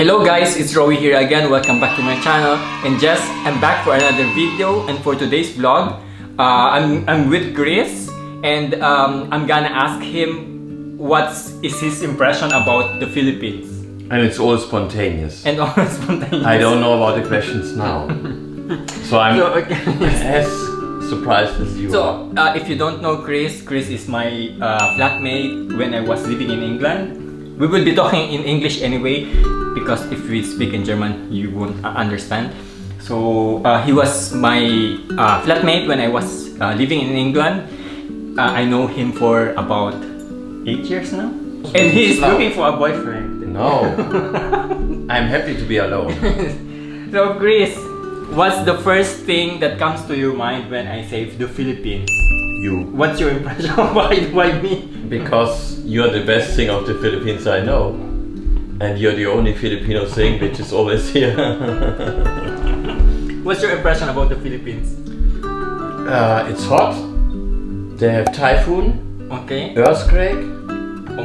Hello guys, it's Rowie here again. Welcome back to my channel. And Jess, I'm back for another video. And for today's vlog, I'm with Chris, and I'm gonna ask him what is his impression about the Philippines. And it's all spontaneous. And all spontaneous. I don't know about the questions now. So I'm as surprised as you are. So, if you don't know Chris is my flatmate when I was living in England. We will be talking in English anyway, because if we speak in German, you won't understand. So, he was my flatmate when I was living in England. I know him for about 8 years now. And he's looking for a boyfriend. No. I'm happy to be alone. So, Chris, what's the first thing that comes to your mind when I say the Philippines? You. What's your impression? Why me? Because you're the best thing of the Philippines I know. And you're the only Filipino thing which is always here. What's your impression about the Philippines? It's hot. They have typhoon. Okay. Earthquake.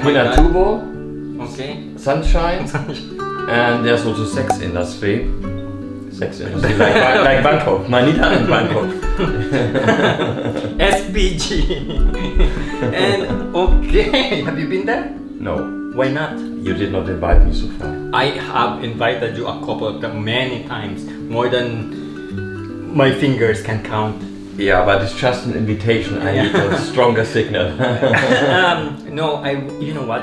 Pinatubo. Okay. Sunshine. And there's also sex industry. Sex industry like Bangkok. Manila and Bangkok. SPG. And okay, have you been there? No. Why not? You did not invite me so far. I have invited you a couple of times, many times, more than my fingers can count. Yeah, but it's just an invitation. I need a stronger signal. No, you know what?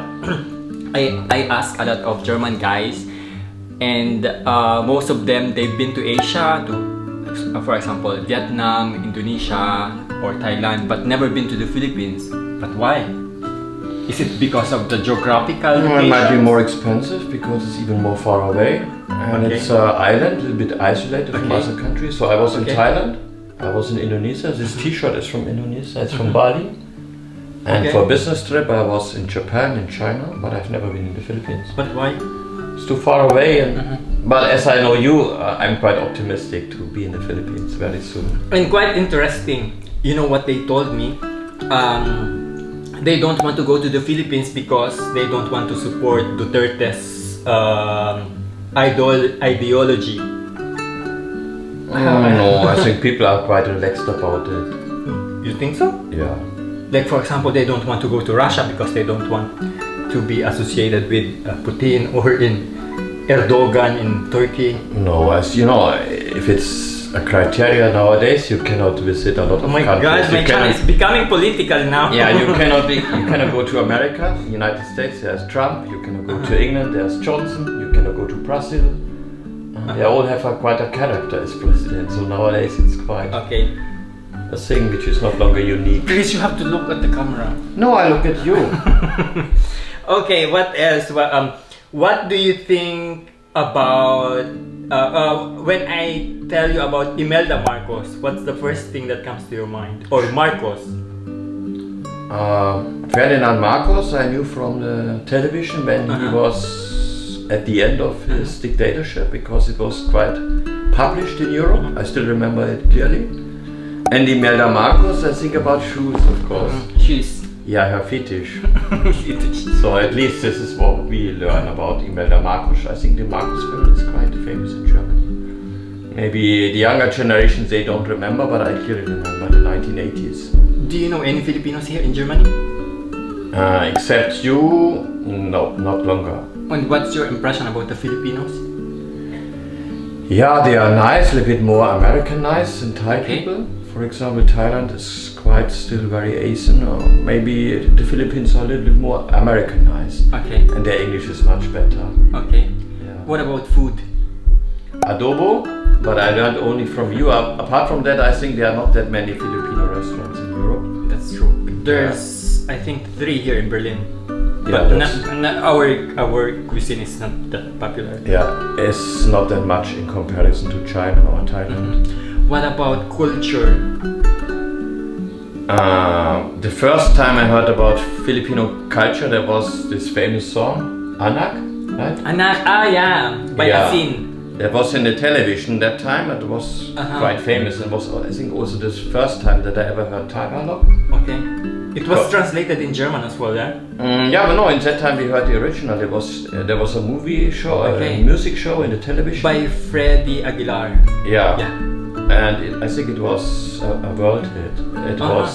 I asked a lot of German guys, and most of them, they've been to Asia, to, for example, Vietnam, Indonesia, or Thailand, but never been to the Philippines. But why? Is it because of the geographical location? It might be more expensive because it's even more far away. And it's an island, a little bit isolated from other countries. So I was in Thailand, I was in Indonesia. This t-shirt is from Indonesia, it's from Bali. And for a business trip I was in Japan, in China, but I've never been in the Philippines. But why? It's too far away, and but as I know you, I'm quite optimistic to be in the Philippines very soon. And quite interesting, you know what they told me? They don't want to go to the Philippines because they don't want to support Duterte's ideology. No, I think people are quite relaxed about it. You think so? Yeah. Like, for example, they don't want to go to Russia because they don't want to be associated with Putin, or in Erdogan in Turkey. No, as you know, if it's a criteria nowadays, you cannot visit a lot of countries. Oh my God, my channel is becoming political now. Yeah, you cannot go to America, United States. There's Trump. You cannot go to England. There's Johnson. You cannot go to Brazil. They all have quite a character as president. So nowadays it's quite a thing which is not longer unique. Chris, you have to look at the camera. No, I look at you. Okay, what else? What do you think about when I tell you about Imelda Marcos? What's the first thing that comes to your mind? Or Marcos? Ferdinand Marcos I knew from the television when he was at the end of his dictatorship, because it was quite published in Europe. I still remember it clearly. And Imelda Marcos, I think about shoes, of course. Shoes. Yeah, her fetish. So at least this is what we learn about Imelda Marcos. I think the Marcos family is quite famous in Germany. Maybe the younger generations, they don't remember, but I clearly remember the 1980s. Do you know any Filipinos here in Germany? Except you, no, not longer. And what's your impression about the Filipinos? Yeah, they are nice, a little bit more Americanized than Thai people. For example, Thailand is quite still very Asian, or maybe the Philippines are a little bit more Americanized. Okay. And their English is much better. Okay. Yeah. What about food? Adobo, but I learned only from you. Apart from that, I think there are not that many Filipino restaurants in Europe. That's true. There's, I think, 3 here in Berlin. Yeah, but our cuisine is not that popular. Yeah, it's not that much in comparison to China or Thailand. What about culture? The first time I heard about Filipino culture, there was this famous song, Anak, right? Anak, yeah, by Asin. That was in the television that time. It was quite famous, and was, I think, also the first time that I ever heard Tagalog. Okay. It was translated in German as well, yeah? Yeah, but no, in that time we heard the original. There was a movie show, a music show in the television. By Freddie Aguilar. Yeah. Yeah. And I think it was a world hit. It was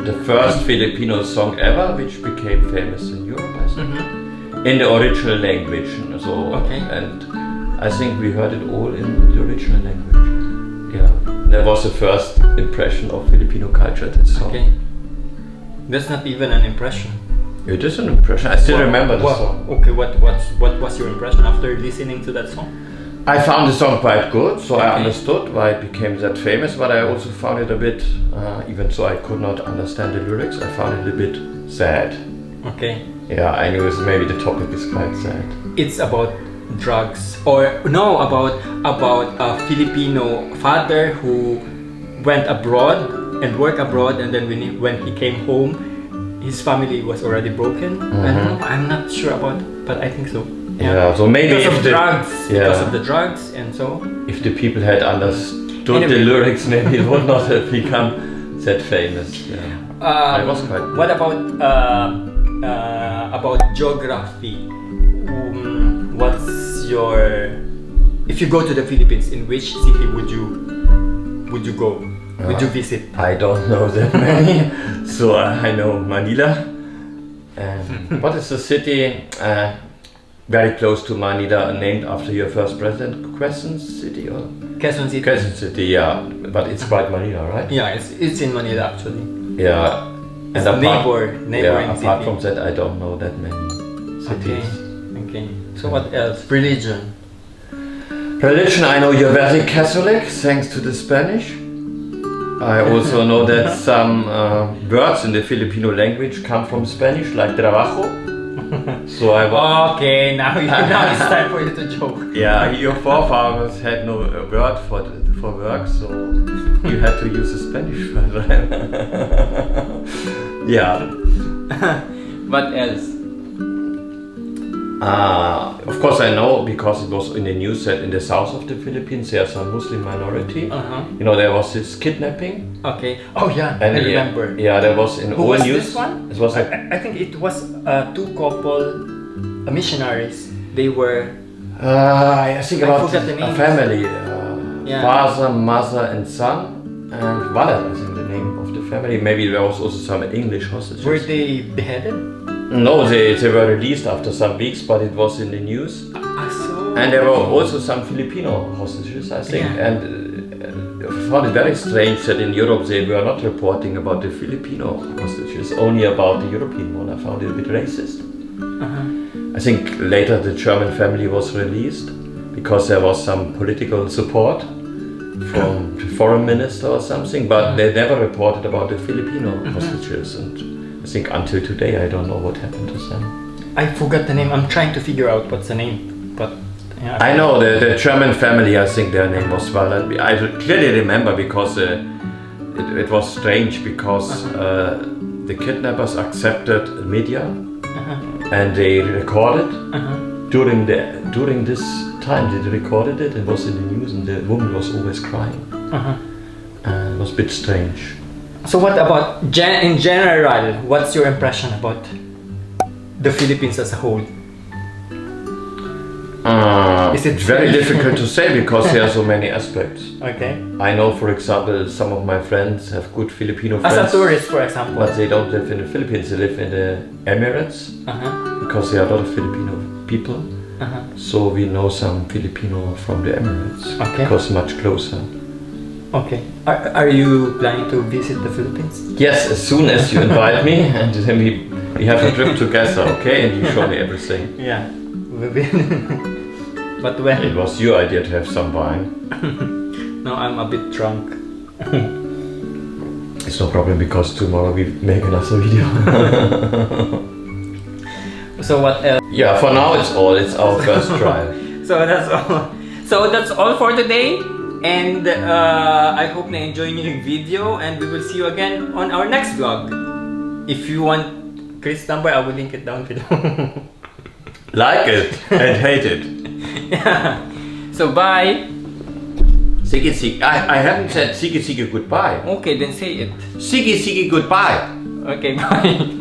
the first Filipino song ever which became famous in Europe, I think. In the original language. So, and I think we heard it all in the original language. Yeah. That was the first impression of Filipino culture, that song. Okay. That's not even an impression. It is an impression. I still remember the song. Okay, what was your impression after listening to that song? I found the song quite good, so I understood why it became that famous, but I also found it a bit, even though I could not understand the lyrics, I found it a bit sad. Okay. Yeah, I knew maybe the topic is quite sad. It's about drugs, or no, about a Filipino father who went abroad and worked abroad, and then when he came home, his family was already broken. I don't know, I'm not sure about, but I think so. Yeah, so maybe because of because of the drugs, and so if the people had understood the lyrics, maybe it would not have become that famous. Yeah. It was quite good. What about geography? What's your, if you go to the Philippines, in which city would you go? Would you visit? I don't know that many, so I know Manila. And what is the city very close to Manila, named after your first president? Quezon City or? Quezon City. Quezon City, yeah, but it's quite Manila, right? Yeah, it's in Manila actually. Yeah, it's a neighboring city. Apart from that, I don't know that many cities. Okay. So what else? Religion. Religion, I know you're very Catholic, thanks to the Spanish. I also know that some words in the Filipino language come from Spanish, like trabajo. So okay, now it's time for you to joke. Yeah, your forefathers had no word for work, so you had to use the Spanish word. Yeah. What else? Of course I know, because it was in the news that in the south of the Philippines there's a Muslim minority. You know, there was this kidnapping. Okay. Oh yeah, and I remember. Yeah, there was in all news. Who was this one? It was I think it was two couple missionaries. They were. I think about a family. Father, mother, and son, and Wallet, I think the name of the family. Maybe there was also some English hostages. Were they beheaded? No, they were released after some weeks, but it was in the news. So. And there were also some Filipino hostages, I think. Yeah. And I found it very strange that in Europe they were not reporting about the Filipino hostages, only about the European one. I found it a bit racist. I think later the German family was released because there was some political support from the foreign minister or something, but they never reported about the Filipino hostages. And I think until today I don't know what happened to them. I forgot the name. I'm trying to figure out what's the name, but yeah, I know the German family. I think their name was Wallet. I clearly remember because it was strange because the kidnappers accepted media and they recorded during this time. They recorded it. It was in the news, and the woman was always crying. It was a bit strange. So what about, in general, what's your impression about the Philippines as a whole? Is it very difficult to say because there are so many aspects. Okay. I know, for example, some of my friends have good Filipino friends. As a tourist, for example. But they don't live in the Philippines, they live in the Emirates because there are a lot of Filipino people. So we know some Filipino from the Emirates because much closer. Okay. Are you planning to visit the Philippines? Yes, as soon as you invite me, and then we have a trip together, okay? And you show me everything. Yeah. But when? It was your idea to have some wine. No, I'm a bit drunk. It's no problem because tomorrow we make another video. So what else? Yeah, for now it's our first trial. So that's all. So that's all for today. And I hope na enjoy niyo yung video, and we will see you again on our next vlog. If you want Chris' number, I will link it down below. Like it and hate it. Yeah. So bye. Sigi sigi. I haven't said sigi sigi goodbye. Okay, then say it. Sigi sigi goodbye. Okay, bye.